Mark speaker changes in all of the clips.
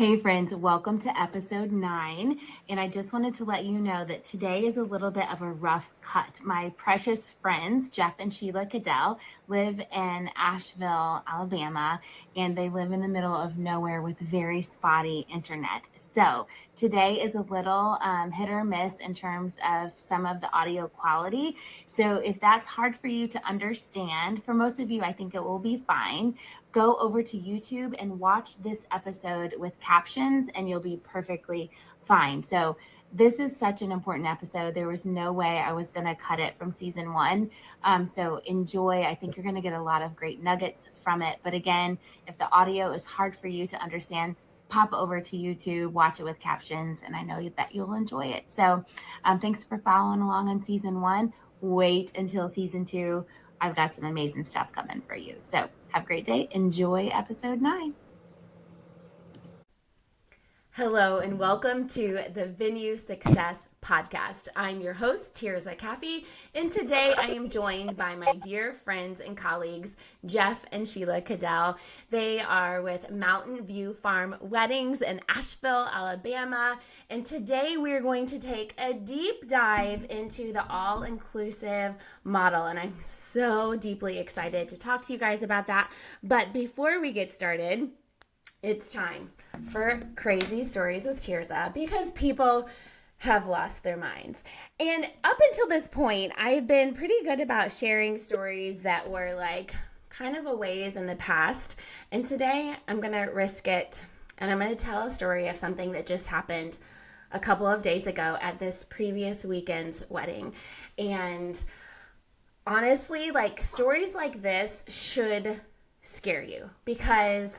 Speaker 1: Hey friends, welcome to episode 9. And I just wanted to let you know that today is a little bit of a rough cut. My precious friends, Jeff and Sheila Caddell, live in Asheville, Alabama, and they live in the middle of nowhere with very spotty internet. So today is a little hit or miss in terms of some of the audio quality. So if that's hard for you to understand, for most of you, I think it will be fine. Go over to YouTube and watch this episode with captions and you'll be perfectly fine. So this is such an important episode. There was no way I was going to cut it from season 1. So enjoy. I think you're going to get a lot of great nuggets from it. But again, if the audio is hard for you to understand, pop over to YouTube, watch it with captions, and I know that you'll enjoy it. So thanks for following along on season 1. Wait until season 2. I've got some amazing stuff coming for you. So have a great day. Enjoy episode 9.
Speaker 2: Hello and welcome to the Venue Success Podcast. I'm your host, Tirzah Caffee, and today I am joined by my dear friends and colleagues, Jeff and Sheila Caddell. They are with Mountain View Farm Weddings in Asheville, Alabama, and today we're going to take a deep dive into the all-inclusive model, and I'm so deeply excited to talk to you guys about that. But before we get started, it's time for Crazy Stories with Tirzah because people have lost their minds. And up until this point, I've been pretty good about sharing stories that were like kind of a ways in the past. And today I'm going to risk it and I'm going to tell a story of something that just happened a couple of days ago at this previous weekend's wedding. And honestly, like stories like this should scare you because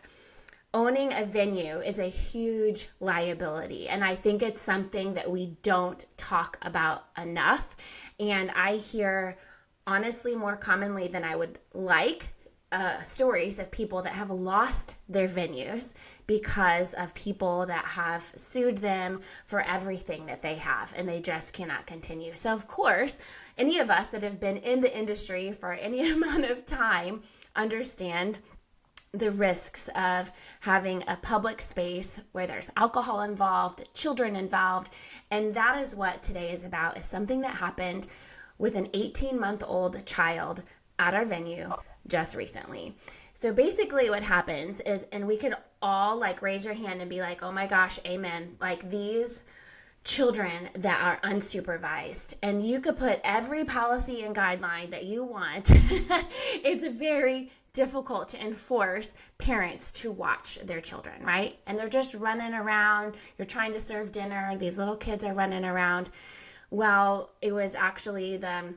Speaker 2: owning a venue is a huge liability, and I think it's something that we don't talk about enough. And I hear, honestly, more commonly than I would like, stories of people that have lost their venues because of people that have sued them for everything that they have, and they just cannot continue. So, of course, any of us that have been in the industry for any amount of time understand the risks of having a public space where there's alcohol involved, children involved, and that is what today is about, is something that happened with an 18-month-old child at our venue just recently. So basically what happens is, and we could all like raise your hand and be like, oh my gosh, amen, like these children that are unsupervised, and you could put every policy and guideline that you want. It's very difficult to enforce parents to watch their children, right? And they're just running around. You're trying to serve dinner. These little kids are running around. Well, it was actually the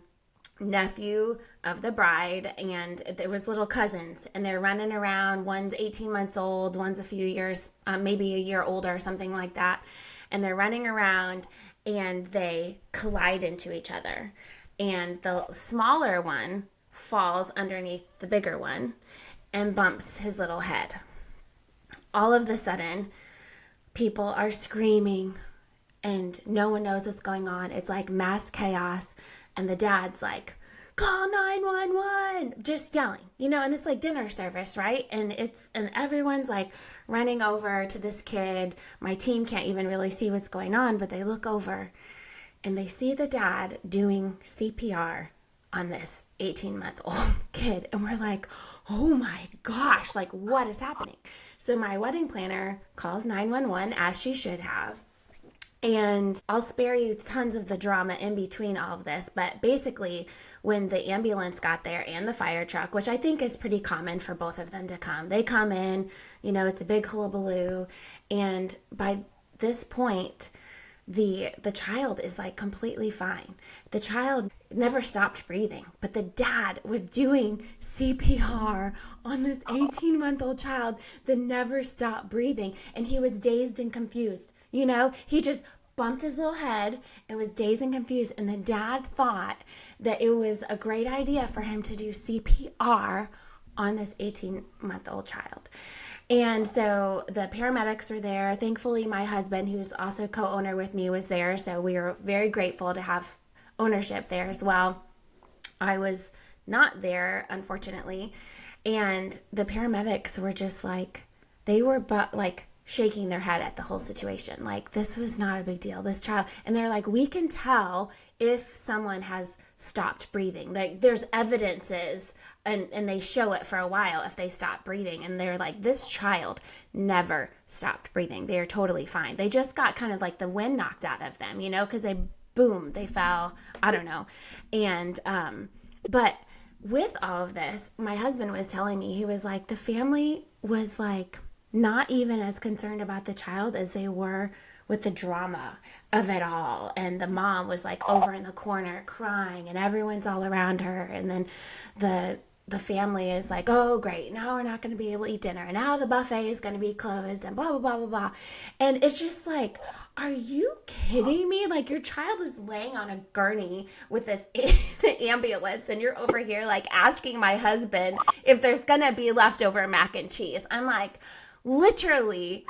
Speaker 2: nephew of the bride, and there was little cousins, and they're running around. One's 18 months old, one's a few years, maybe a year older, something like that. And they're running around, and they collide into each other. And the smaller one falls underneath the bigger one and bumps his little head. All of a sudden, people are screaming and no one knows what's going on. It's like mass chaos, and the dad's like, call 911, just yelling, and it's like dinner service, right? And everyone's like running over to this kid. My team can't even really see what's going on, but they look over and they see the dad doing CPR on this 18-month-old kid. And we're like, oh my gosh, like what is happening? So my wedding planner calls 911, as she should have. And I'll spare you tons of the drama in between all of this. But basically, when the ambulance got there and the fire truck, which I think is pretty common for both of them to come, they come in, it's a big hullabaloo. And by this point, the child is like completely fine. The child never stopped breathing, but the dad was doing CPR on this 18-month-old child that never stopped breathing, and he was dazed and confused. He just bumped his little head and was dazed and confused, and the dad thought that it was a great idea for him to do CPR on this 18-month-old child. And so the paramedics were there. Thankfully, my husband, who's also co-owner with me, was there. So we were very grateful to have ownership there as well. I was not there, unfortunately. And the paramedics were just like, they were like shaking their head at the whole situation. Like, this was not a big deal, this child. And they're like, we can tell if someone has stopped breathing. Like, there's evidences, and they show it for a while if they stop breathing. And they're like, this child never stopped breathing. They're totally fine. They just got kind of like the wind knocked out of them, because they fell. I don't know. And, but with all of this, my husband was telling me, he was like, the family was like, not even as concerned about the child as they were with the drama of it all. And the mom was like over in the corner crying, and everyone's all around her. And then the family is like, oh, great, now we're not going to be able to eat dinner. And now the buffet is going to be closed and blah, blah, blah, blah, blah. And it's just like, are you kidding me? Like, your child is laying on a gurney with this ambulance, and you're over here like asking my husband if there's going to be leftover mac and cheese. I'm like, literally,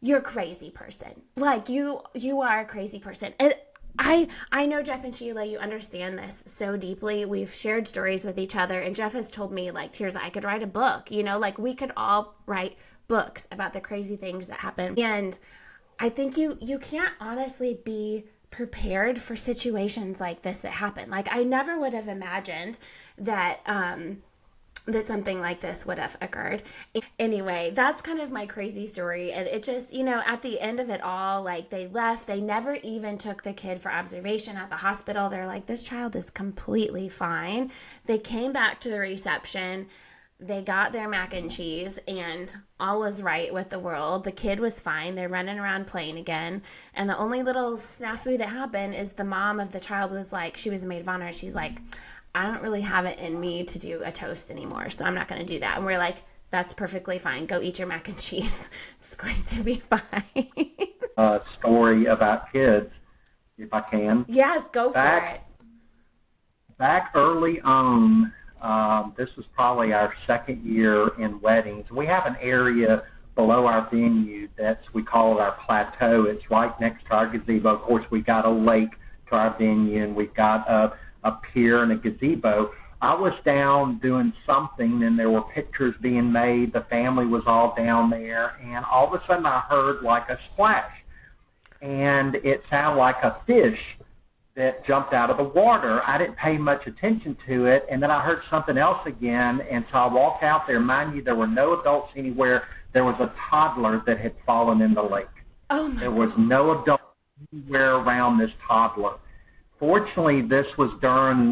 Speaker 2: you're a crazy person. Like, you are a crazy person. And I know, Jeff and Sheila, you understand this so deeply. We've shared stories with each other, and Jeff has told me, like, Tirzah, I could write a book, like we could all write books about the crazy things that happen. And I think you can't honestly be prepared for situations like this that happen. Like, I never would have imagined that that something like this would have occurred. Anyway, that's kind of my crazy story. And it just, at the end of it all, like, they left. They never even took the kid for observation at the hospital. They're like, this child is completely fine. They came back to the reception. They got their mac and cheese, and all was right with the world. The kid was fine. They're running around playing again. And the only little snafu that happened is the mom of the child was like, she was a maid of honor. She's like, I don't really have it in me to do a toast anymore, so I'm not going to do that. And we're like, that's perfectly fine. Go eat your mac and cheese. It's going to be fine.
Speaker 3: Story about kids, if I can.
Speaker 2: Yes, go for it.
Speaker 3: Back early on, this was probably our second year in weddings. We have an area below our venue we call it our plateau. It's right next to our gazebo. Of course, we got a lake to our venue, and we've got a pier and a gazebo. I was down doing something, and there were pictures being made. The family was all down there, and all of a sudden I heard like a splash, and it sounded like a fish that jumped out of the water. I didn't pay much attention to it, and then I heard something else again, and so I walked out there. Mind you, there were no adults anywhere. There was a toddler that had fallen in the lake.
Speaker 2: Oh my
Speaker 3: There was no adult anywhere around this toddler. Fortunately, this was during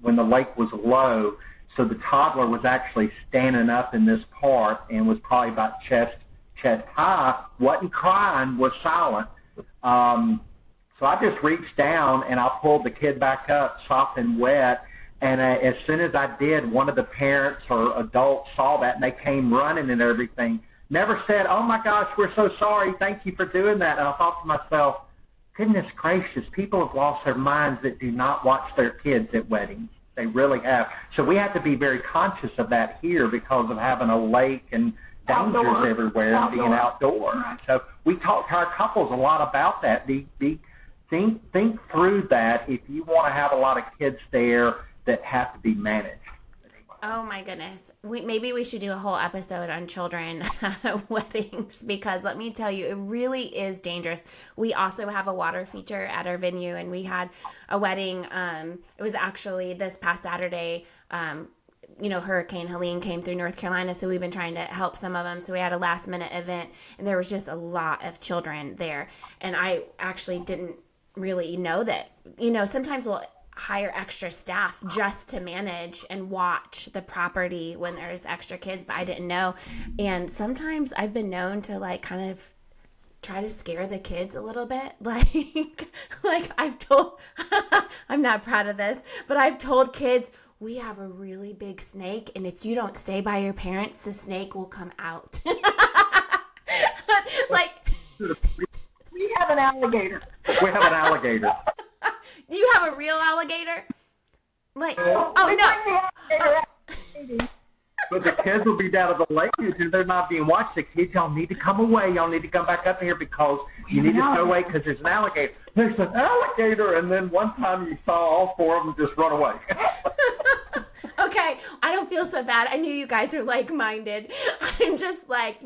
Speaker 3: when the lake was low, so the toddler was actually standing up in this part and was probably about chest high, wasn't crying, was silent. So I just reached down and I pulled the kid back up, soft and wet, and as soon as I did, one of the parents or adults saw that, and they came running and everything. Never said, oh my gosh, we're so sorry, thank you for doing that. And I thought to myself, goodness gracious, people have lost their minds that do not watch their kids at weddings. They really have. So we have to be very conscious of that here because of having a lake and dangers everywhere and being outdoors. So we talk to our couples a lot about that. Think through that if you want to have a lot of kids there that have to be managed.
Speaker 2: Oh my goodness. Maybe we should do a whole episode on children weddings, because let me tell you, it really is dangerous. We also have a water feature at our venue, and we had a wedding. It was actually this past Saturday. Hurricane Helene came through North Carolina, so we've been trying to help some of them. So we had a last minute event, and there was just a lot of children there. And I actually didn't really know that, sometimes we'll hire extra staff just to manage and watch the property when there's extra kids, but I didn't know. And sometimes I've been known to like kind of try to scare the kids a little bit. Like I've told, I'm not proud of this, but I've told kids, we have a really big snake, and if you don't stay by your parents, the snake will come out.
Speaker 3: We have an alligator. We have an alligator.
Speaker 2: You have a real alligator? Like, oh no.
Speaker 3: But the kids will be down at the lake, and they're not being watched. The kids, y'all need to come away. Y'all need to come back up here because you need to go away because there's an alligator. There's an alligator. And then one time you saw all four of them just run away.
Speaker 2: Okay. Okay, I don't feel so bad. I knew you guys are like-minded. I'm just like,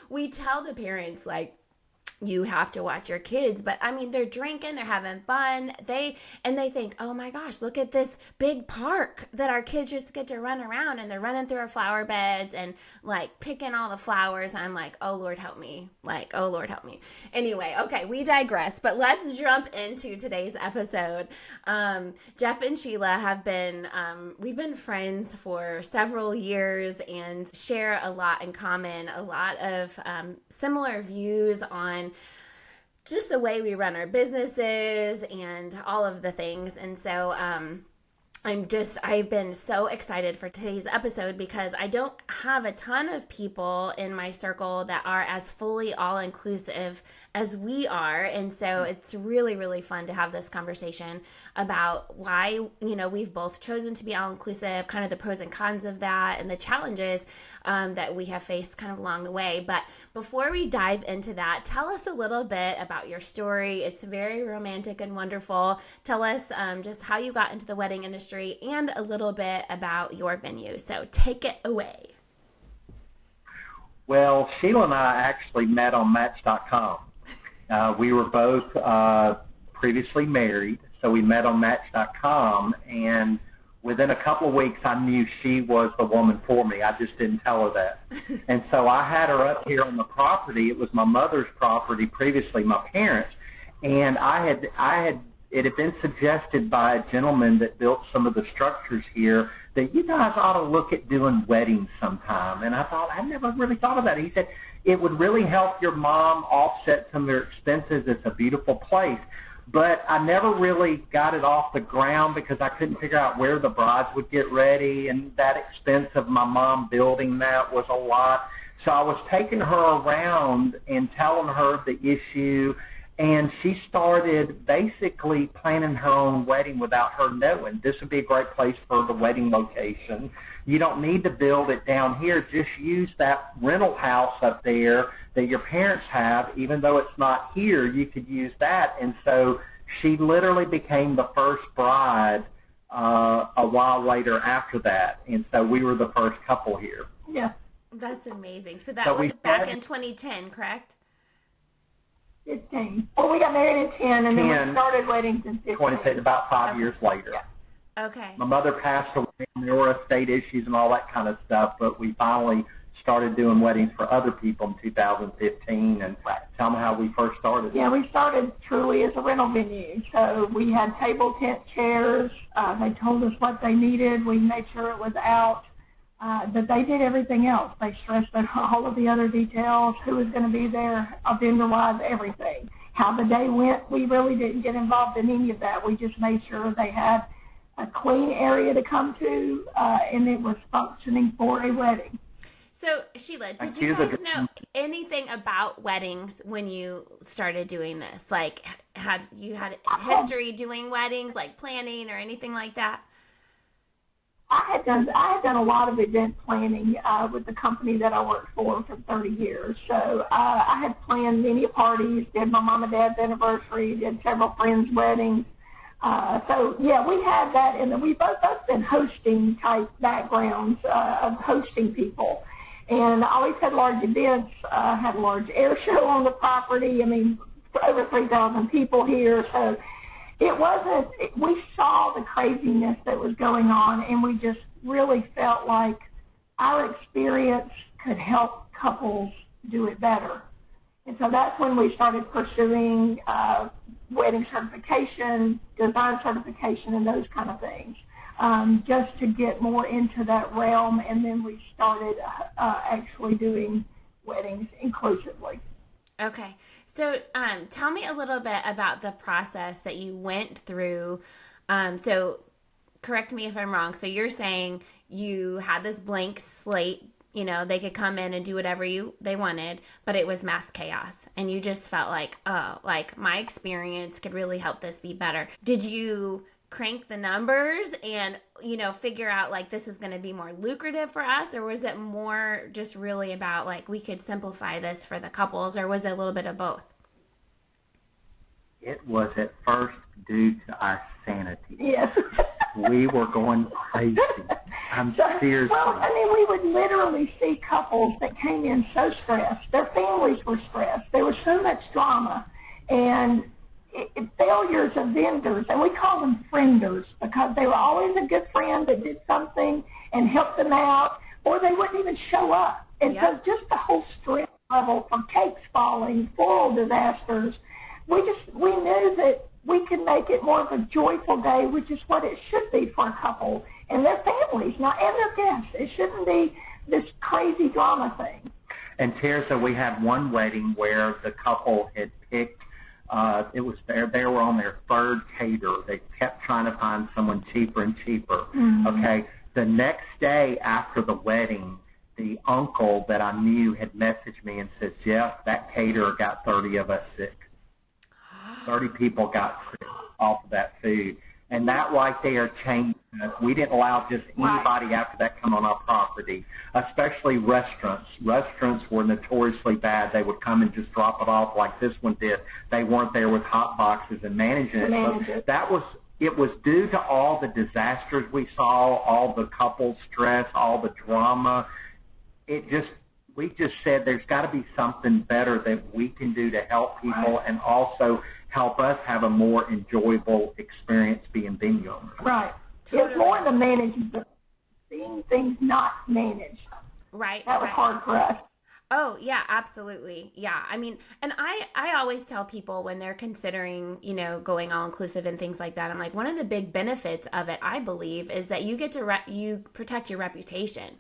Speaker 2: we tell the parents, like, you have to watch your kids, but I mean, they're drinking, they're having fun. They think, oh my gosh, look at this big park that our kids just get to run around, and they're running through our flower beds and like picking all the flowers. And I'm like, oh Lord, help me. Like, oh Lord, help me. Anyway, okay, we digress, but let's jump into today's episode. Jeff and Sheila have been, we've been friends for several years and share a lot in common, a lot of similar views on just the way we run our businesses and all of the things. And so I've been so excited for today's episode because I don't have a ton of people in my circle that are as fully all-inclusive as we are. And so it's really, really fun to have this conversation about why, we've both chosen to be all-inclusive, kind of the pros and cons of that, and the challenges that we have faced kind of along the way. But before we dive into that, tell us a little bit about your story. It's very romantic and wonderful. Tell us just how you got into the wedding industry and a little bit about your venue. So take it away.
Speaker 3: Well, Sheila and I actually met on Match.com. We were both previously married, so we met on Match.com, and within a couple of weeks, I knew she was the woman for me. I just didn't tell her that. And so I had her up here on the property. It was my mother's property, previously my parents, and it had been suggested by a gentleman that built some of the structures here that you guys ought to look at doing weddings sometime. And I thought, I never really thought of that. He said, it would really help your mom offset some of their expenses. It's a beautiful place. But I never really got it off the ground because I couldn't figure out where the brides would get ready, and that expense of my mom building that was a lot. So I was taking her around and telling her the issue, and she started basically planning her own wedding without her knowing. This would be a great place for the wedding location. You don't need to build it down here. Just use that rental house up there that your parents have. Even though it's not here, you could use that. And so she literally became the first bride a while later after that. And so we were the first couple here.
Speaker 4: Yeah.
Speaker 2: That's amazing. So that was back in 2010, correct?
Speaker 4: 15. Well, we got married in 10, and then we started weddings in 15.
Speaker 3: 20, about 5 years later.
Speaker 4: Yeah.
Speaker 2: Okay.
Speaker 3: My mother passed away, and there were estate issues and all that kind of stuff, but we finally started doing weddings for other people in 2015, and tell them how we first started.
Speaker 4: Yeah, we started truly as a rental venue. So we had table, tent, chairs. They told us what they needed. We made sure it was out. But they did everything else. They stressed out all of the other details, who was going to be there, vendor-wise, everything. How the day went, we really didn't get involved in any of that. We just made sure they had a clean area to come to, and it was functioning for a wedding.
Speaker 2: So, Sheila, did you guys know anything about weddings when you started doing this? Like, had you had history doing weddings, like planning or anything like that?
Speaker 4: I had done a lot of event planning with the company that I worked for 30 years. So I had planned many parties, did my mom and dad's anniversary, did several friends' weddings. So, yeah, we had that, and then we both been hosting type backgrounds of hosting people. And I always had large events, had a large air show on the property. I mean, over 3,000 people here. So it wasn't, we saw the craziness that was going on, and we just really felt like our experience could help couples do it better. And so that's when we started pursuing wedding certification, design certification, and those kind of things, just to get more into that realm. And then we started actually doing weddings inclusively.
Speaker 2: Okay. So tell me a little bit about the process that you went through. So correct me if I'm wrong. So you're saying you had this blank slate, you know, they could come in and do whatever they wanted, but it was mass chaos. And you just felt like, oh, like my experience could really help this be better. Did you crank the numbers and, you know, figure out like this is going to be more lucrative for us? Or was it more just really about like we could simplify this for the couples, or was it a little bit of both?
Speaker 3: It was at first due to our sanity.
Speaker 4: Yes.
Speaker 3: We were going crazy. I'm
Speaker 4: So,
Speaker 3: seriously.
Speaker 4: well, I mean, we would literally see couples that came in so stressed. Their families were stressed. There was so much drama. And failures of vendors, and we call them frienders because they were always a good friend that did something and helped them out, or they wouldn't even show up. And so just the whole stress level from cakes falling, floral disasters, we knew that we could make it more of a joyful day, which is what it should be for a couple and their families, and their guests. It shouldn't be this crazy drama thing.
Speaker 3: And Tirzah, we had one wedding where the couple had picked, they were on their third caterer. They kept trying to find someone cheaper and cheaper. Mm-hmm. Okay. The next day after the wedding, the uncle that I knew had messaged me and said, Jeff, that caterer got 30 of us sick. 30 people got sick off of that food. And that right there changed us. We didn't allow just anybody after that come on our property, especially restaurants. Restaurants were notoriously bad. They would come and just drop it off like this one did. They weren't there with hot boxes and managing it. So it was due to all the disasters we saw, all the couple stress, all the drama. We just said there's got to be something better that we can do to help people and also help us have a more enjoyable experience being bingo.
Speaker 4: Right. Totally. It's more the management, seeing things not managed.
Speaker 2: Right.
Speaker 4: That was hard for us.
Speaker 2: Oh, yeah, absolutely. Yeah. I mean, and I always tell people when they're considering, going all inclusive and things like that, I'm like, one of the big benefits of it, I believe, is that you get to you protect your reputation,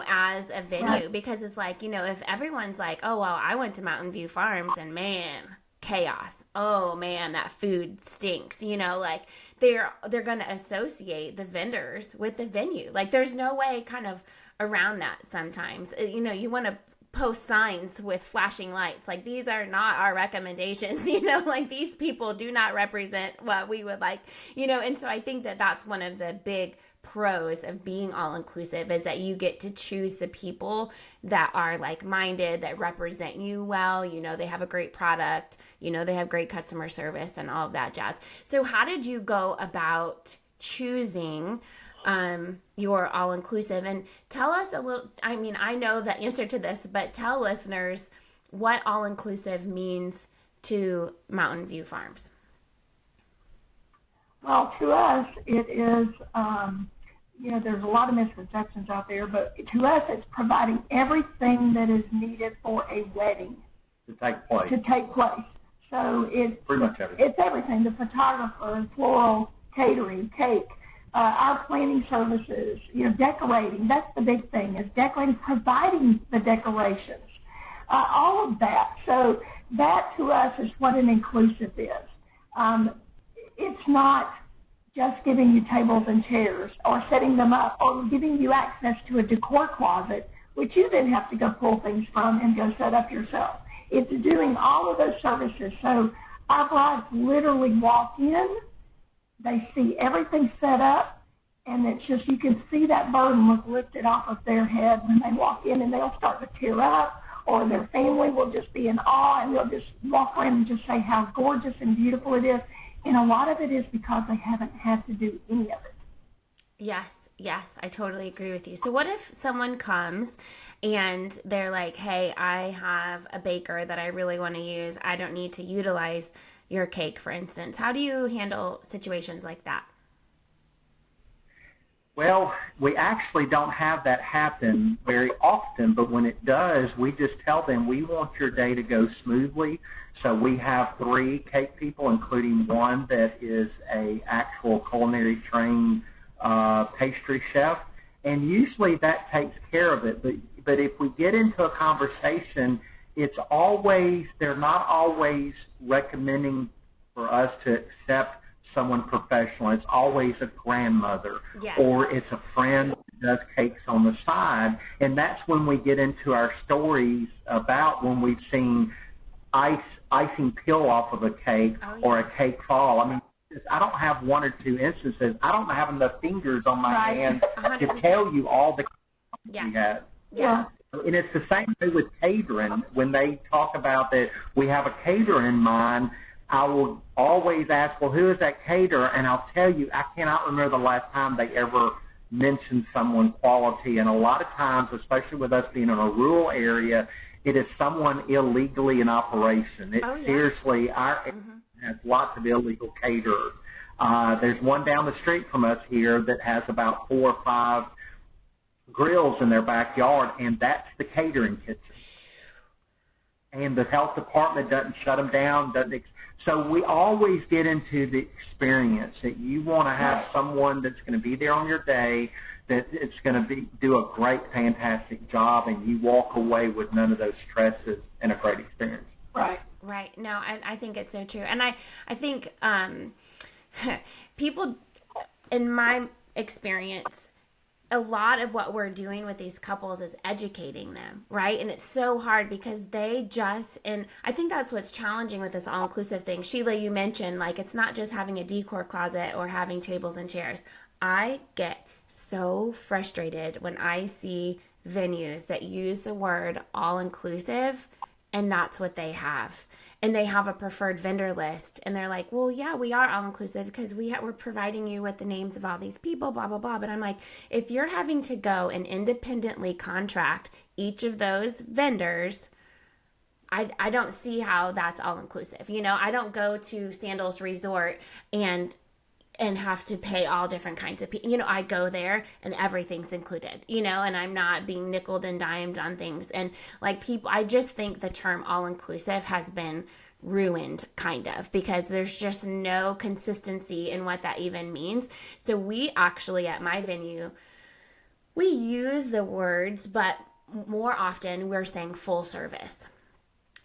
Speaker 2: as a venue, right. Because it's like, if everyone's like, oh, well, I went to Mountain View Farms and man, chaos. Oh man, that food stinks. Like they're going to associate the vendors with the venue. Like there's no way kind of around that sometimes. You want to post signs with flashing lights. Like these are not our recommendations, like these people do not represent what we would like, and so I think that that's one of the big pros of being all inclusive is that you get to choose the people that are like-minded, that represent you well, they have a great product, they have great customer service and all of that jazz. So how did you go about choosing your all inclusive? And tell us a little, I mean, I know the answer to this, but tell listeners what all inclusive means to Mountain View Farms.
Speaker 4: Well, to us, it is, there's a lot of misconceptions out there, but to us, it's providing everything that is needed for a wedding
Speaker 3: to take place.
Speaker 4: So it's
Speaker 3: pretty much everything.
Speaker 4: It's everything: the photographer, floral, catering, cake, our planning services, decorating. That's the big thing: is decorating, providing the decorations, all of that. So that to us is what an inclusive is. It's not just giving you tables and chairs or setting them up or giving you access to a decor closet, which you then have to go pull things from and go set up yourself. It's doing all of those services. So our brides literally walk in, they see everything set up, and it's just, you can see that burden was lifted off of their head when they walk in, and they'll start to tear up, or their family will just be in awe, and they'll just walk around and just say how gorgeous and beautiful it is. And a lot of it is because they haven't had to do any of it.
Speaker 2: Yes, I totally agree with you. So what if someone comes and they're like, hey, I have a baker that I really want to use. I don't need to utilize your cake, for instance. How do you handle situations like that?
Speaker 3: Well, we actually don't have that happen very often, but when it does, we just tell them we want your day to go smoothly. So we have 3 cake people, including one that is a actual culinary trained pastry chef, and usually that takes care of it. But if we get into a conversation, they're not always recommending for us to accept someone professional. It's always a grandmother, yes, or it's a friend who does cakes on the side, and that's when we get into our stories about when we've seen icing peel off of a cake, oh, yeah, or a cake fall. I mean, I don't have 1 or 2 instances. I don't have enough fingers on my hand 100%. To tell you all the
Speaker 2: yes.
Speaker 3: we had.
Speaker 2: Yes.
Speaker 3: And it's the same way with catering. When they talk about that we have a caterer in mind, I will always ask, well, who is that caterer? And I'll tell you, I cannot remember the last time they ever mention someone quality. And a lot of times, especially with us being in a rural area, it is someone illegally in operation. Seriously, our area has lots of illegal caterers. There's one down the street from us here that has about 4 or 5 grills in their backyard, and that's the catering kitchen. And the health department doesn't shut them down. So we always get into the experience that you want to have someone that's going to be there on your day, that it's going to do a great, fantastic job, and you walk away with none of those stresses and a great experience.
Speaker 4: Right.
Speaker 2: Right. No, I think it's so true. And I think people, in my experience, a lot of what we're doing with these couples is educating them, right? And it's so hard because and I think that's what's challenging with this all-inclusive thing. Sheila, you mentioned, like, it's not just having a decor closet or having tables and chairs. I get so frustrated when I see venues that use the word all-inclusive and that's what they have. And they have a preferred vendor list. And they're like, well, yeah, we are all-inclusive because we're providing you with the names of all these people, blah, blah, blah. But I'm like, if you're having to go and independently contract each of those vendors, I don't see how that's all-inclusive. You know, I don't go to Sandals Resort and have to pay all different kinds of people. You know, I go there and everything's included, you know, and I'm not being nickeled and dimed on things. And like I just think the term all-inclusive has been ruined kind of because there's just no consistency in what that even means. So we actually at my venue, we use the words, but more often we're saying full service.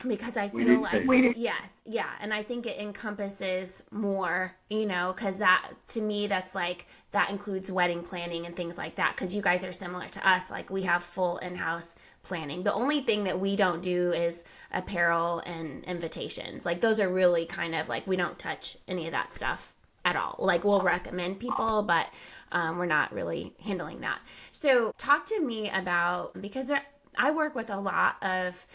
Speaker 2: Because I feel like, yes, yeah. And I think it encompasses more, you know, because that, to me, that's like, that includes wedding planning and things like that. Because you guys are similar to us. Like, we have full in-house planning. The only thing that we don't do is apparel and invitations. Like, those are really kind of like, we don't touch any of that stuff at all. Like, we'll recommend people, but we're not really handling that. So talk to me about, because I work with a lot of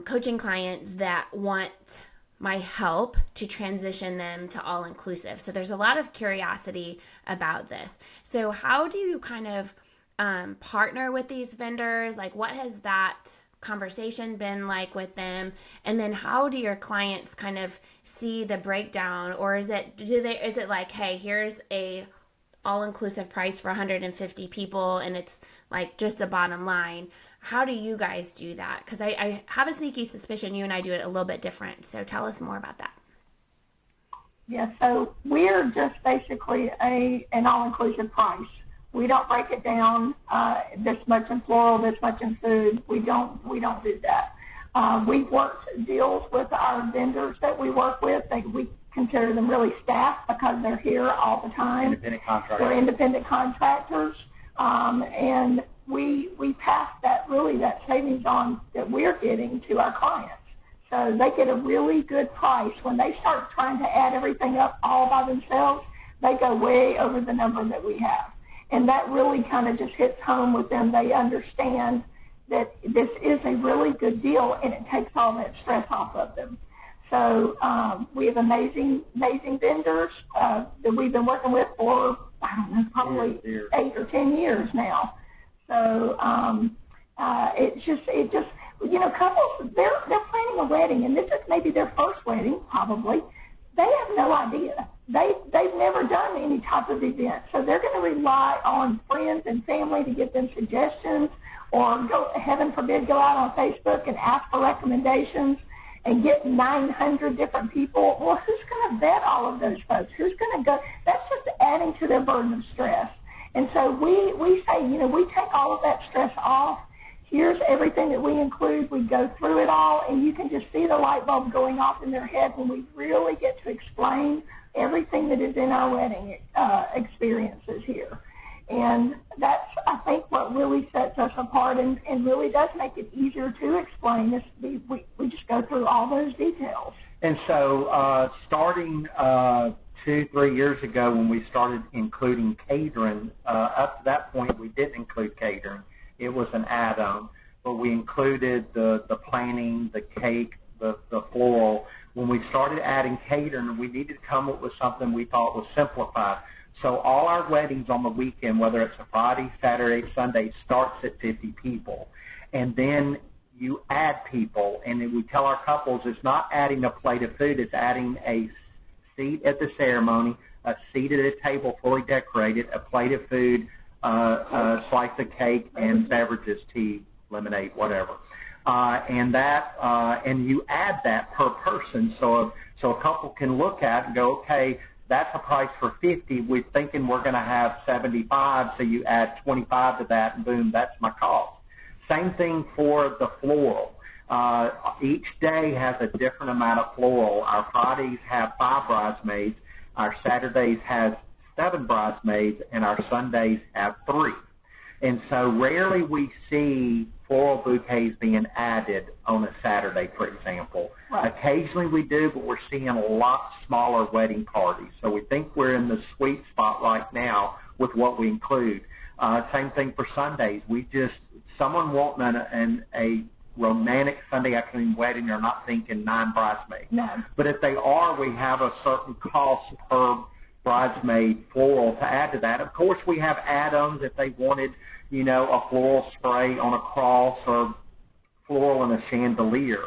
Speaker 2: coaching clients that want my help to transition them to all-inclusive. So there's a lot of curiosity about this. So how do you kind of partner with these vendors? Like, what has that conversation been like with them? And then how do your clients kind of see the breakdown? Or is it like, hey, here's a all-inclusive price for 150 people and it's like just a bottom line? How do you guys do that? Because I have a sneaky suspicion you and I do it a little bit different. So tell us more about that.
Speaker 4: Yeah, so we're just basically an all-inclusive price. We don't break it down, this much in floral, this much in food. We don't do that. We've worked deals with our vendors that we work with. We consider them really staff because they're here all the time.
Speaker 3: Independent contractors.
Speaker 4: They're independent contractors. And we pass that savings on that we're getting to our clients. So they get a really good price. When they start trying to add everything up all by themselves, they go way over the number that we have. And that really kind of just hits home with them. They understand that this is a really good deal and it takes all that stress off of them. So we have amazing vendors that we've been working with for, I don't know, probably 8 or 10 years now. So it just, you know, couples, they're planning a wedding, and this is maybe their first wedding, probably. They have no idea. They've never done any type of event, so they're going to rely on friends and family to give them suggestions, or heaven forbid, go out on Facebook and ask for recommendations and get 900 different people. Well, who's going to vet all of those folks? Who's going to go? That's just adding to their burden of stress. And so we say, you know, we take all of that stress off. Here's everything that we include. We go through it all, and you can just see the light bulb going off in their head when we really get to explain everything that is in our wedding experiences here. And that's, I think, what really sets us apart and really does make it easier to explain. We just go through all those details.
Speaker 3: And so starting 2-3 years ago when we started including catering, up to that point we didn't include catering. It was an add-on. But we included the planning, the cake, the floral. When we started adding catering, we needed to come up with something we thought was simplified. So all our weddings on the weekend, whether it's a Friday, Saturday, Sunday, starts at 50 people. And then you add people, and then we tell our couples it's not adding a plate of food, it's adding a seat at the ceremony, a seat at a table fully decorated, a plate of food, a slice of cake, and beverages, tea, lemonade, whatever. And you add that per person, so a couple can look at it and go, okay, that's a price for 50. We're thinking we're going to have 75, so you add 25 to that, and boom, that's my cost. Same thing for the floral. Each day has a different amount of floral. Our Fridays have 5 bridesmaids. Our Saturdays has 7 bridesmaids, and our Sundays have 3. And so rarely we see floral bouquets being added on a Saturday, for example. Right. Occasionally we do, but we're seeing a lot smaller wedding parties. So we think we're in the sweet spot right now with what we include. Same thing for Sundays. Someone wanting a romantic Sunday afternoon wedding, they're not thinking 9 bridesmaids. No. But if they are, we have a certain cost per bridesmaid floral to add to that. Of course, we have add-ons if they wanted, a floral spray on a cross or floral in a chandelier.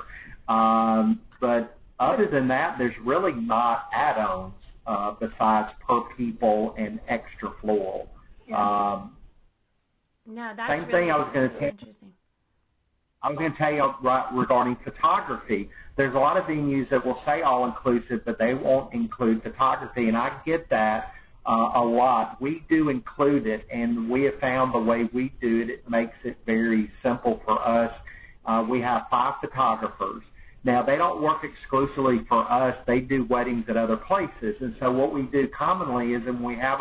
Speaker 3: But other than that, there's really not add-ons besides per people and extra floral.
Speaker 2: Yeah. No, that's
Speaker 3: same
Speaker 2: really,
Speaker 3: thing I was going to
Speaker 2: interesting.
Speaker 3: I was going to tell you regarding photography. There's a lot of venues that will say all-inclusive, but they won't include photography, and I get that a lot. We do include it, and we have found the way we do it, it makes it very simple for us. We have 5 photographers. Now, they don't work exclusively for us. They do weddings at other places, and so what we do commonly is when we have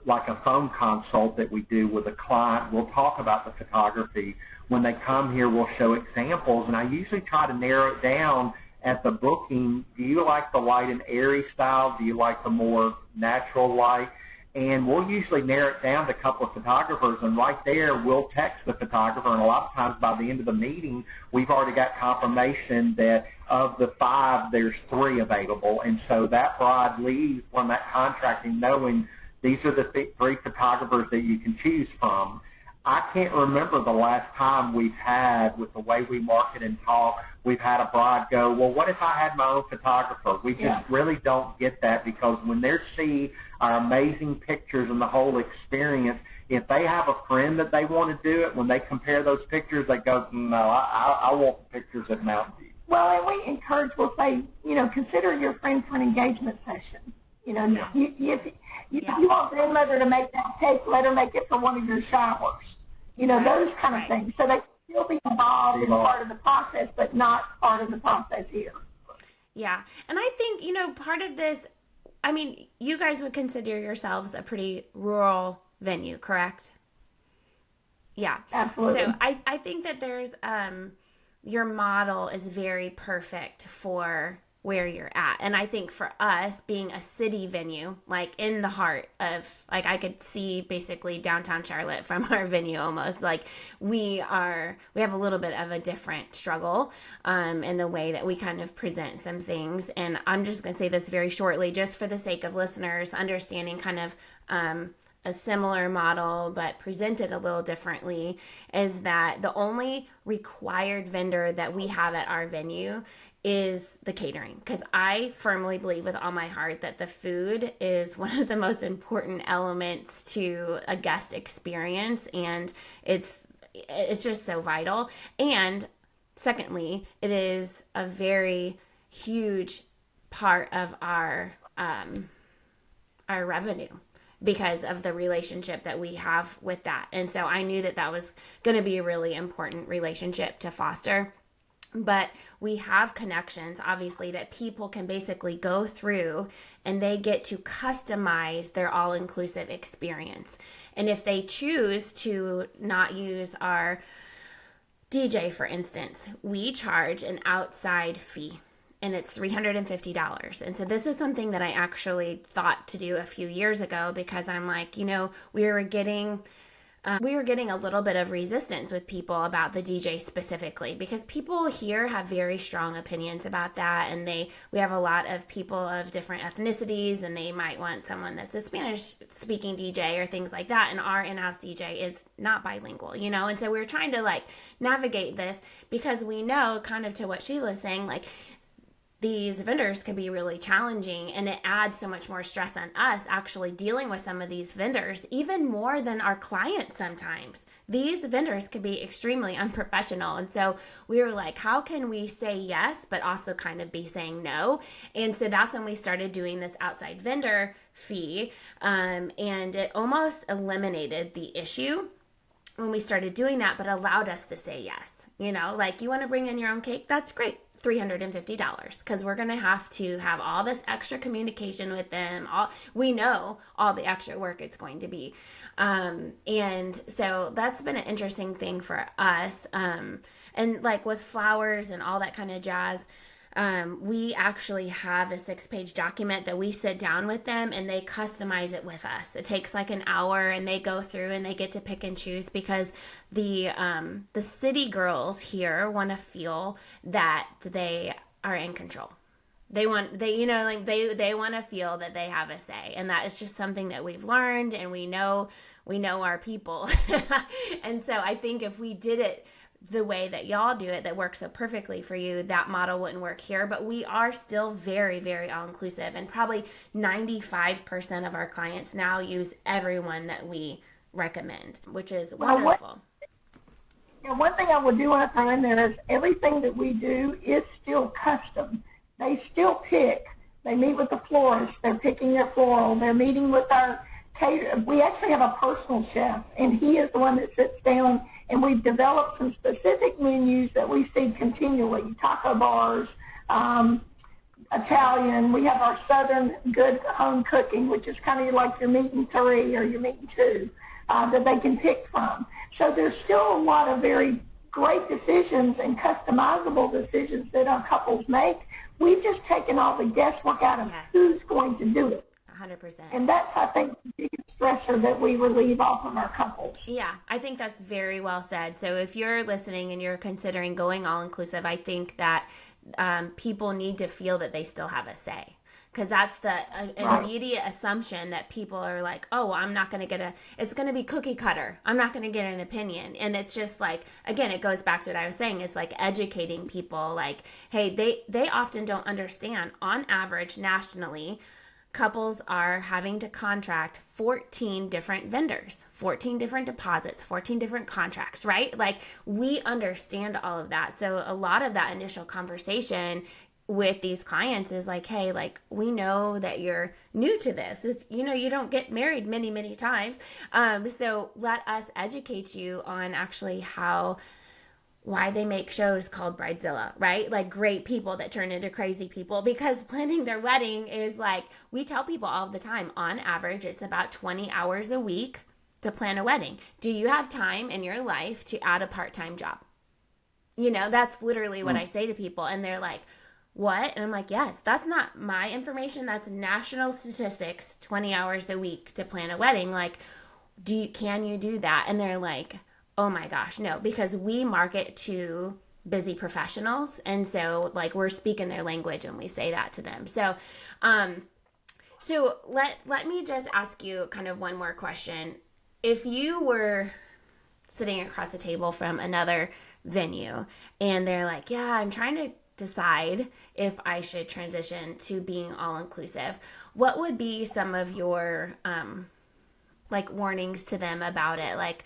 Speaker 3: like a phone consult that we do with a client, we'll talk about the photography. When they come here, we'll show examples, and I usually try to narrow it down at the booking. Do you like the light and airy style? Do you like the more natural light? And we'll usually narrow it down to a couple of photographers, and right there we'll text the photographer, and a lot of times by the end of the meeting, we've already got confirmation that of the 5, there's 3 available, and so that bride leaves from that contracting knowing these are the 3 photographers that you can choose from. I can't remember the last time we've had, with the way we market and talk, we've had a bride go, well, what if I had my own photographer? We just really don't get that, because when they see our amazing pictures and the whole experience, if they have a friend that they want to do it, when they compare those pictures, they go, no, I want the pictures at Mountain View.
Speaker 4: Well, and we encourage, we'll say, consider your friend for an engagement session. If you want grandmother to make that cake, let her make it for one of your showers. Those kind of things. So they still be involved in part of the process, but not part of the process here.
Speaker 2: Yeah. And I think, part of this, you guys would consider yourselves a pretty rural venue, correct? Yeah.
Speaker 4: Absolutely.
Speaker 2: So I think that there's, your model is very perfect for where you're at. And I think for us, being a city venue, like in the heart of, like, I could see basically downtown Charlotte from our venue almost, like we have a little bit of a different struggle in the way that we kind of present some things. And I'm just going to say this very shortly, just for the sake of listeners understanding kind of a similar model but presented a little differently, is that the only required vendor that we have at our venue is the catering, because I firmly believe with all my heart that the food is one of the most important elements to a guest experience, and it's just so vital. And secondly, it is a very huge part of our revenue because of the relationship that we have with that. And so I knew that was going to be a really important relationship to foster. But we have connections, obviously, that people can basically go through, and they get to customize their all-inclusive experience. And if they choose to not use our DJ, for instance, we charge an outside fee, and it's $350. And so this is something that I actually thought to do a few years ago, because I'm like, we were getting we were getting a little bit of resistance with people about the DJ specifically, because people here have very strong opinions about that, and we have a lot of people of different ethnicities, and they might want someone that's a Spanish speaking DJ or things like that, and our in-house DJ is not bilingual, and so we were trying to like navigate this, because we know, kind of to what Sheila's saying, like these vendors can be really challenging, and it adds so much more stress on us actually dealing with some of these vendors, even more than our clients sometimes. These vendors can be extremely unprofessional. And so we were like, how can we say yes, but also kind of be saying no? And so that's when we started doing this outside vendor fee. And it almost eliminated the issue when we started doing that, but allowed us to say yes. Like, you want to bring in your own cake? That's great. $350, because we're going to have all this extra communication with them. We know all the extra work it's going to be. And so that's been an interesting thing for us. And like with flowers and all that kind of jazz, we actually have a 6-page document that we sit down with them and they customize it with us. It takes like an hour, and they go through and they get to pick and choose, because the city girls here want to feel that they are in control. They want to feel that they have a say, and that is just something that we've learned, and we know our people. And so I think if we did it the way that y'all do it, that works so perfectly for you, that model wouldn't work here. But we are still very, very all-inclusive, and probably 95% of our clients now use everyone that we recommend, which is wonderful.
Speaker 4: One thing I do want to throw in there is everything that we do is still custom. They still pick. They meet with the florist. They're picking their floral. They're meeting with our caterer. We actually have a personal chef, and he is the one that sits down, and we've developed some specific menus that we see continually: taco bars, Italian. We have our Southern good home cooking, which is kind of like your meat and three or your meat and two, that they can pick from. So there's still a lot of very great decisions and customizable decisions that our couples make. We've just taken all the guesswork out of who's going to do it.
Speaker 2: 100%.
Speaker 4: And that's, I think, the biggest stressor that we relieve off of our couples.
Speaker 2: Yeah, I think that's very well said. So if you're listening and you're considering going all-inclusive, I think that people need to feel that they still have a say. Because that's the immediate assumption that people are like, oh, I'm not going to it's going to be cookie cutter. I'm not going to get an opinion. And it's just like, again, it goes back to what I was saying. It's like educating people, like, hey, they often don't understand. On average, nationally, couples are having to contract 14 different vendors, 14 different deposits, 14 different contracts, right? Like, we understand all of that. So a lot of that initial conversation with these clients is like, hey, like, we know that you're new to this. You don't get married many, many times. So let us educate you on actually why they make shows called Bridezilla, right? Like, great people that turn into crazy people, because planning their wedding is like, we tell people all the time, on average, it's about 20 hours a week to plan a wedding. Do you have time in your life to add a part-time job? That's literally what I say to people. And they're like, what? And I'm like, yes, that's not my information. That's national statistics, 20 hours a week to plan a wedding. Like, can you do that? And they're like, oh my gosh, no, because we market to busy professionals. And so, like, we're speaking their language when we say that to them. So, let me just ask you kind of one more question. If you were sitting across the table from another venue and they're like, yeah, I'm trying to decide if I should transition to being all-inclusive, what would be some of your, like, warnings to them about it? Like,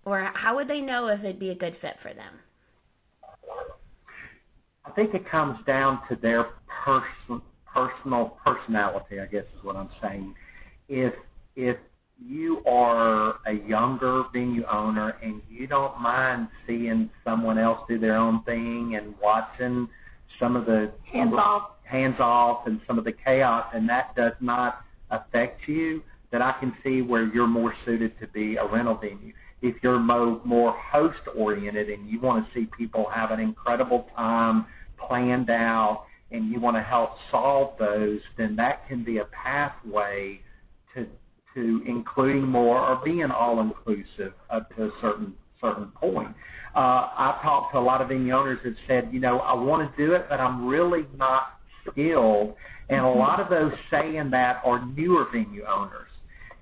Speaker 2: or how would they know if it'd be a good fit for them?
Speaker 3: I think it comes down to their personal personality, I guess is what I'm saying. If you are a younger venue owner and you don't mind seeing someone else do their own thing and watching some of the hands off and some of the chaos, and that does not affect you, then I can see where you're more suited to be a rental venue. If you're more host-oriented and you want to see people have an incredible time planned out and you want to help solve those, then that can be a pathway to including more or being all-inclusive up to a certain point. I've talked to a lot of venue owners that said, I want to do it, but I'm really not skilled. And a lot of those saying that are newer venue owners.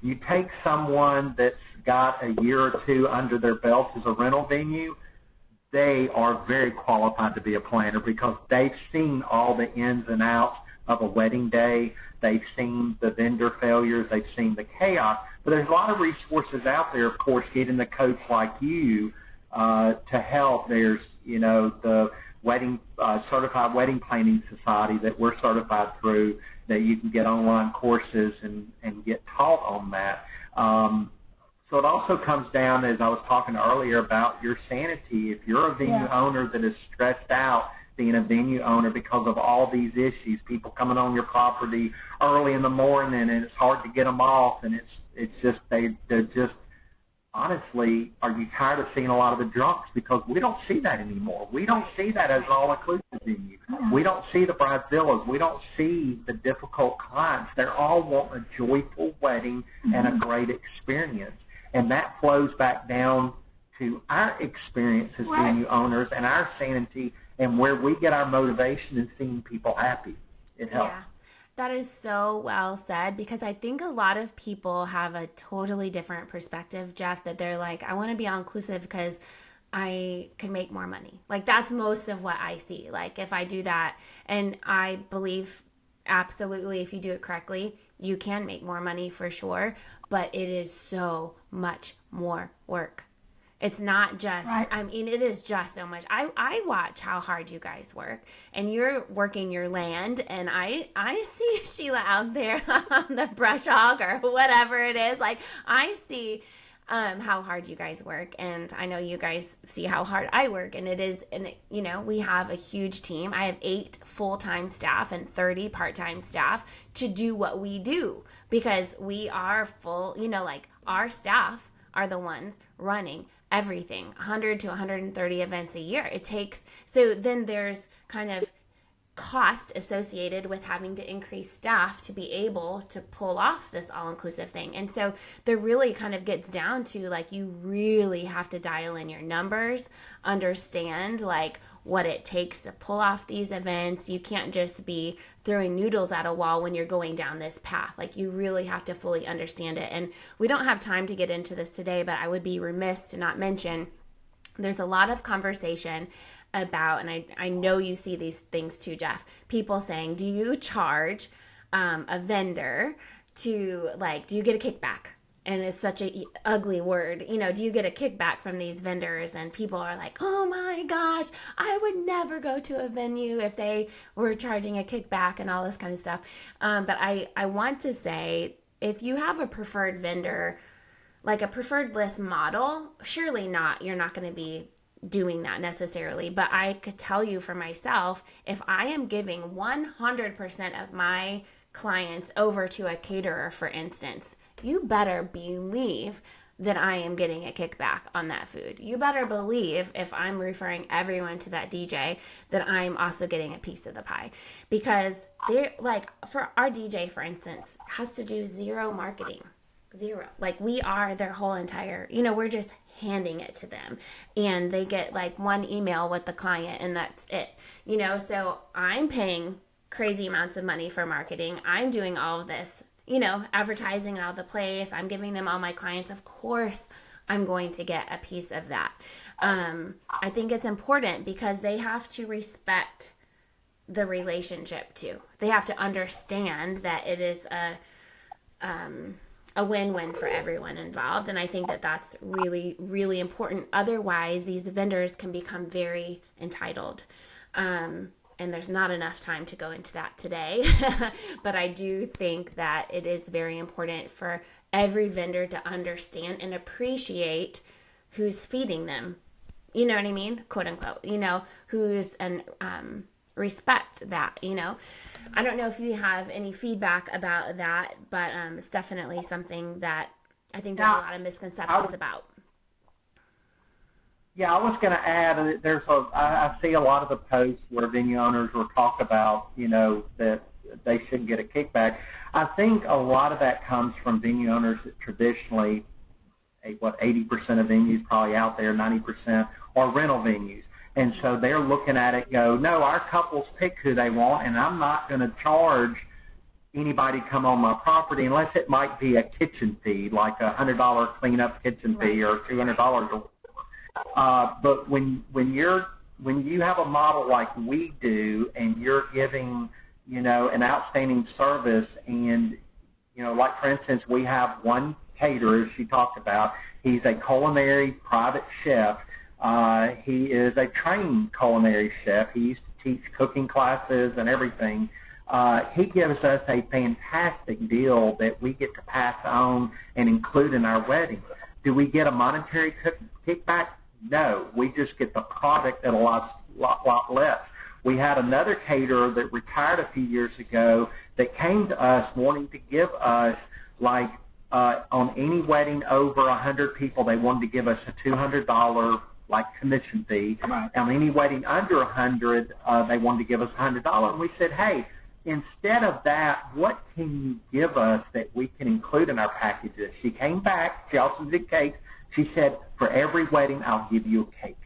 Speaker 3: You take someone that's got a year or two under their belt as a rental venue, they are very qualified to be a planner because they've seen all the ins and outs of a wedding day. They've seen the vendor failures. They've seen the chaos. But there's a lot of resources out there, of course, getting the coach like you to help. There's, the Certified Wedding Planning Society that we're certified through, that you can get online courses and get taught on that. So it also comes down, as I was talking earlier, about your sanity. If you're a venue owner that is stressed out being a venue owner because of all these issues, people coming on your property early in the morning and it's hard to get them off, and it's just they're just, honestly, are you tired of seeing a lot of the drunks? Because we don't see that anymore. We don't see that as an all-inclusive venue. We don't see the bridezillas. We don't see the difficult clients. They're all wanting a joyful wedding and a great experience. And that flows back down to our experience as venue owners and our sanity and where we get our motivation in seeing people happy. It helps.
Speaker 2: Yeah. That is so well said, because I think a lot of people have a totally different perspective, Jeff, that they're like, I want to be all-inclusive because I can make more money. Like, that's most of what I see. Like, if I do that, and I believe absolutely if you do it correctly, you can make more money for sure, but it is so much more work. It's not just, it is just so much. I watch how hard you guys work, and you're working your land, and I see Sheila out there on the brush hog or whatever it is. Like, I see how hard you guys work, and I know you guys see how hard I work, and it is, and we have a huge team. I have 8 full-time staff and 30 part-time staff to do what we do, because we are full, like, our staff are the ones running everything, 100 to 130 events a year. It takes, so then there's kind of cost associated with having to increase staff to be able to pull off this all-inclusive thing. And so there really kind of gets down to, like, you really have to dial in your numbers, understand like what it takes to pull off these events. You can't just be throwing noodles at a wall when you're going down this path. Like, you really have to fully understand it. And we don't have time to get into this today, but I would be remiss to not mention there's a lot of conversation about, and I know you see these things too, Jeff, people saying, do you charge a vendor to, like, do you get a kickback? And it's such a ugly word, do you get a kickback from these vendors? And people are like, oh my gosh, I would never go to a venue if they were charging a kickback and all this kind of stuff. But I want to say, if you have a preferred vendor, like a preferred list model, surely not, you're not going to be doing that necessarily. But I could tell you for myself, if I am giving 100% of my clients over to a caterer, for instance, you better believe that I am getting a kickback on that food. You better believe, if I'm referring everyone to that DJ, that I'm also getting a piece of the pie. Because they're like, for our DJ, for instance, has to do zero marketing. Zero. Like, we are their whole entire, we're just handing it to them, and they get like one email with the client, and that's it. So I'm paying crazy amounts of money for marketing. I'm doing all of this, advertising all the place. I'm giving them all my clients. Of course, I'm going to get a piece of that. I think it's important because they have to respect the relationship too. They have to understand that it is a win-win for everyone involved. And I think that that's really, really important. Otherwise, these vendors can become very entitled. And there's not enough time to go into that today. But I do think that it is very important for every vendor to understand and appreciate who's feeding them. You know what I mean? Quote unquote, who's, and respect that, I don't know if you have any feedback about that, but it's definitely something that I think there's a lot of misconceptions about.
Speaker 3: Yeah, I was going to add, I see a lot of the posts where venue owners will talk about, that they shouldn't get a kickback. I think a lot of that comes from venue owners that traditionally, 80% of venues probably out there, 90% are rental venues. And so they're looking at it, go, no, our couples pick who they want, and I'm not going to charge anybody come on my property unless it might be a kitchen fee, like $100 cleanup kitchen fee or $200. But when you have a model like we do, and you're giving, an outstanding service, and like for instance, we have one caterer she talked about. He's a culinary private chef. He is a trained culinary chef. He used to teach cooking classes and everything. He gives us a fantastic deal that we get to pass on and include in our wedding. Do we get a monetary kickback? No. We just get the product at a lot less. We had another caterer that retired a few years ago that came to us wanting to give us, on any wedding over 100 people, they wanted to give us a $200 commission fee.
Speaker 4: Right.
Speaker 3: On any wedding under 100, they wanted to give us $100. And we said, hey, instead of that, what can you give us that we can include in our packages? She came back. She also did cakes. She said, for every wedding, I'll give you a cake.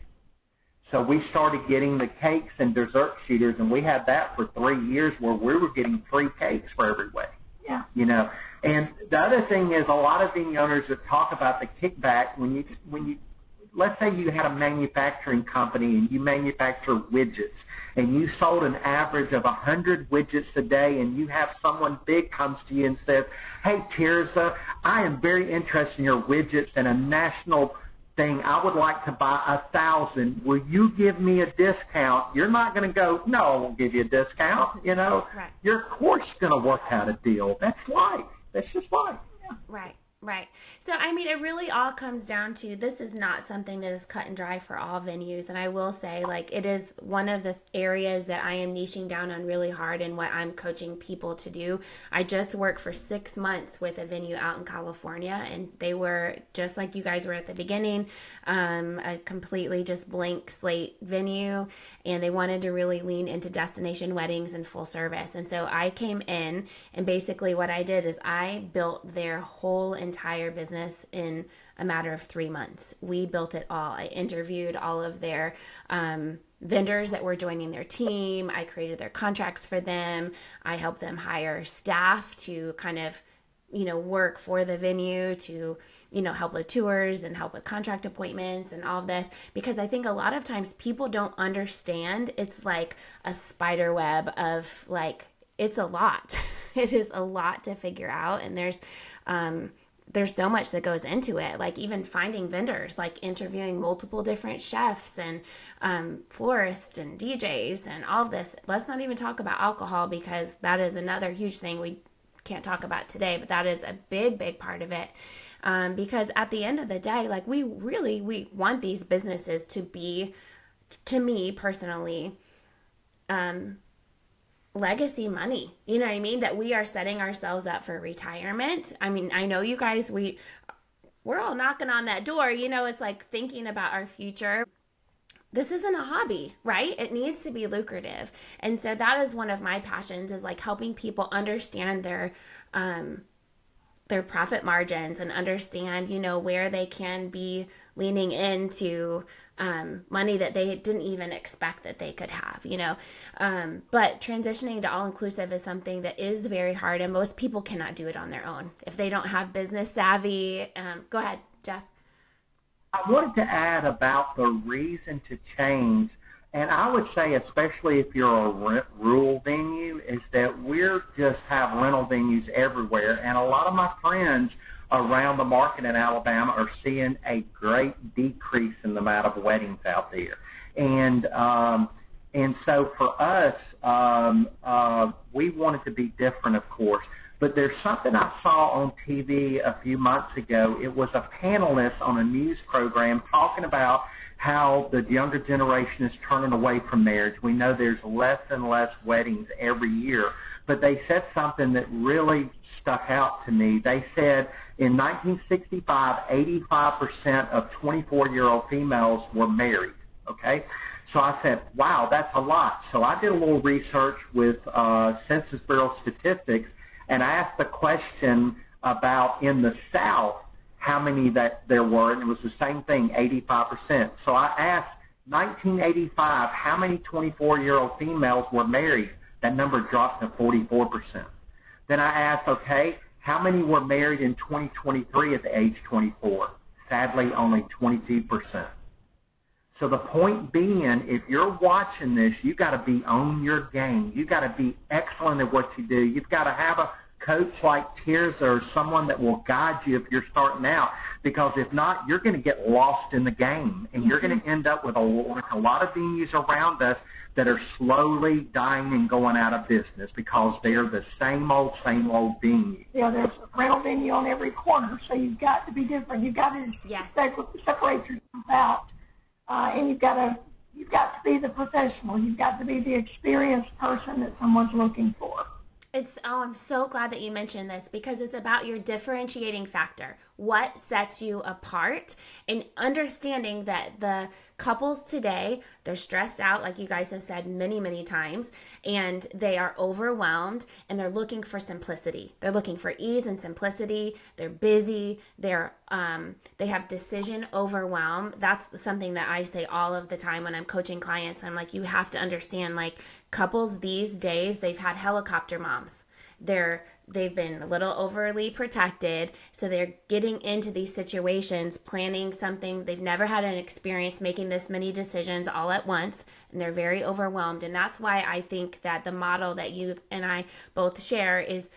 Speaker 3: So we started getting the cakes and dessert shooters, and we had that for 3 years where we were getting free cakes for every wedding.
Speaker 4: Yeah.
Speaker 3: And the other thing is, a lot of venue owners that talk about the kickback, when you let's say you had a manufacturing company and you manufacture widgets, and you sold an average of 100 widgets a day, and you have someone big comes to you and says, hey, Tirzah, I am very interested in your widgets and a national thing. I would like to buy 1,000. Will you give me a discount? You're not going to go, no, I won't give you a discount.
Speaker 2: Right.
Speaker 3: You're, of course, going to work out a deal. That's life. That's just life. Yeah.
Speaker 2: Right. Right. So, it really all comes down to, this is not something that is cut and dry for all venues. And I will say, it is one of the areas that I am niching down on really hard in what I'm coaching people to do. I just worked for 6 months with a venue out in California, and they were just like you guys were at the beginning, a completely just blank slate venue. And they wanted to really lean into destination weddings and full service. And so I came in, and basically what I did is I built their whole entire business in a matter of 3 months. We built it all. I interviewed all of their vendors that were joining their team. I created their contracts for them. I helped them hire staff to kind of work for the venue, to, help with tours and help with contract appointments and all of this, because I think a lot of times people don't understand it's like a spider web of it's a lot. It is a lot to figure out. And there's so much that goes into it, even finding vendors, interviewing multiple different chefs and florists and DJs and all of this. Let's not even talk about alcohol, because that is another huge thing we can't talk about today, but that is a big, big part of it. Because at the end of the day, we want these businesses to be, to me personally, legacy money. You know what I mean? That we are setting ourselves up for retirement. I know you guys, we're all knocking on that door. It's thinking about our future. This isn't a hobby, right? It needs to be lucrative. And so that is one of my passions, is helping people understand their profit margins and understand, where they can be leaning into money that they didn't even expect that they could have, but transitioning to all-inclusive is something that is very hard, and most people cannot do it on their own if they don't have business savvy. Go ahead, Jeff.
Speaker 3: I wanted to add about the reason to change, and I would say, especially if you're a rural venue, is that we're just have rental venues everywhere, and a lot of my friends around the market in Alabama are seeing a great decrease in the amount of weddings out there. And so for us, we wanted to be different, of course. But there's something I saw on TV a few months ago. It was a panelist on a news program talking about how the younger generation is turning away from marriage. We know there's less and less weddings every year. But they said something that really stuck out to me. They said in 1965, 85% of 24-year-old females were married, okay? So I said, wow, that's a lot. So I did a little research with Census Bureau statistics. And I asked the question about in the South how many that there were, and it was the same thing, 85%. So I asked 1985, how many 24-year-old females were married? That number dropped to 44%. Then I asked, okay, how many were married in 2023 at the age 24? Sadly, only 22%. So the point being, if you're watching this, you got to be on your game. You got to be excellent at what you do. You've got to have a coach like Tirzah or someone that will guide you if you're starting out, because if not, you're going to get lost in the game, and you're going to end up with a lot of venues around us that are slowly dying and going out of business because they're the same old venue.
Speaker 4: Yeah, there's a rental venue on every corner, so you've got to be different. You've got to separate yourself out, and you've got to be the professional. You've got to be the experienced person that someone's looking for.
Speaker 2: I'm so glad that you mentioned this, because it's about your differentiating factor. What sets you apart, and understanding that the couples today, they're stressed out, like you guys have said many, many times, and they are overwhelmed, and they're looking for simplicity. They're looking for ease and simplicity. They're busy. They have decision overwhelm. That's something that I say all of the time when I'm coaching clients. I'm like, you have to understand, like, couples these days, they've had helicopter moms. They've been a little overly protected, so they're getting into these situations, planning something. They've never had an experience making this many decisions all at once, and they're very overwhelmed. And that's why I think that the model that you and I both share is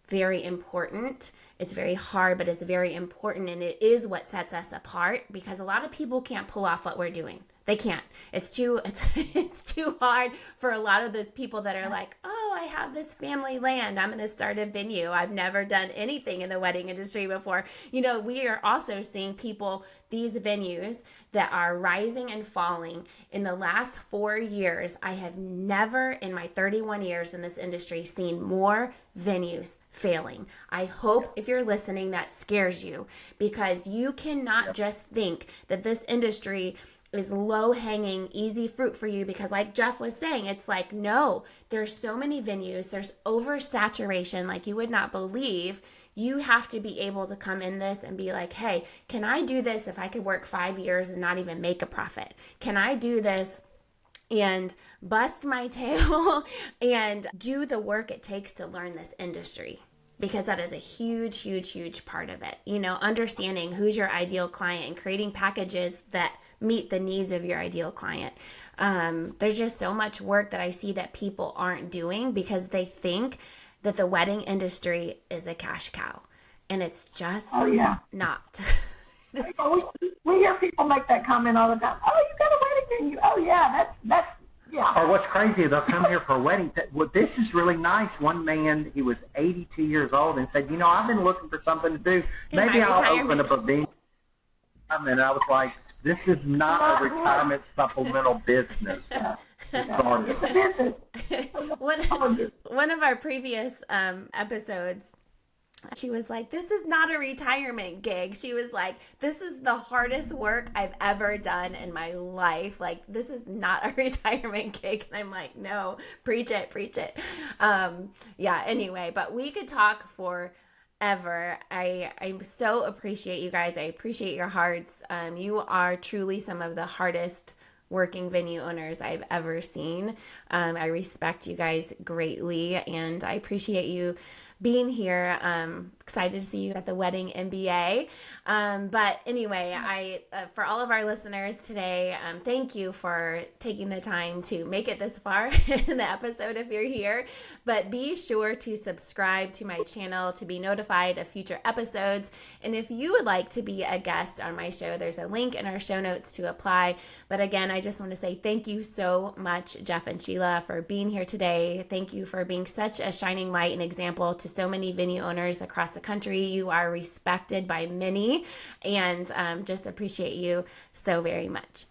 Speaker 2: very important. It's very hard, but it's very important, and it is what sets us apart, because a lot of people can't pull off what we're doing. They can't. It's too hard for a lot of those people that are like, oh, I have this family land, I'm going to start a venue. I've never done anything in the wedding industry before. We are also seeing people, these venues that are rising and falling. In the last 4 years, I have never in my 31 years in this industry seen more venues failing. I hope if you're listening that scares you, because you cannot just think that this industry is low-hanging, easy fruit for you, because like Jeff was saying, it's like, no, there's so many venues, there's oversaturation like you would not believe. You have to be able to come in this and be like, hey, can I do this if I could work 5 years and not even make a profit? Can I do this and bust my tail and do the work it takes to learn this industry? Because that is a huge, huge, huge part of it. Understanding who's your ideal client and creating packages that meet the needs of your ideal client. There's just so much work that I see that people aren't doing because they think that the wedding industry is a cash cow, and it's just not.
Speaker 4: We hear people make that comment all the time. Oh, you got a wedding venue. Oh, yeah, that's.
Speaker 3: Or what's crazy is they'll come here for a wedding. Well, this is really nice. One man, he was 82 years old, and said, I've been looking for something to do. Maybe I'll open up a venue. And I was like, this is not a retirement supplemental business.
Speaker 2: One of our previous episodes, she was like, this is not a retirement gig. She was like, this is the hardest work I've ever done in my life. Like, this is not a retirement gig. And I'm like, no, preach it. Anyway, but we could talk forever. I so appreciate you guys. I appreciate your hearts. You are truly some of the hardest working venue owners I've ever seen. I respect you guys greatly, and I appreciate you being here. Excited to see you at the Wedding MBA. But anyway, for all of our listeners today, thank you for taking the time to make it this far in the episode if you're here. But be sure to subscribe to my channel to be notified of future episodes. And if you would like to be a guest on my show, there's a link in our show notes to apply. But again, I just want to say thank you so much, Jeff and Sheila, for being here today. Thank you for being such a shining light and example to so many venue owners across the country. You are respected by many, and just appreciate you so very much.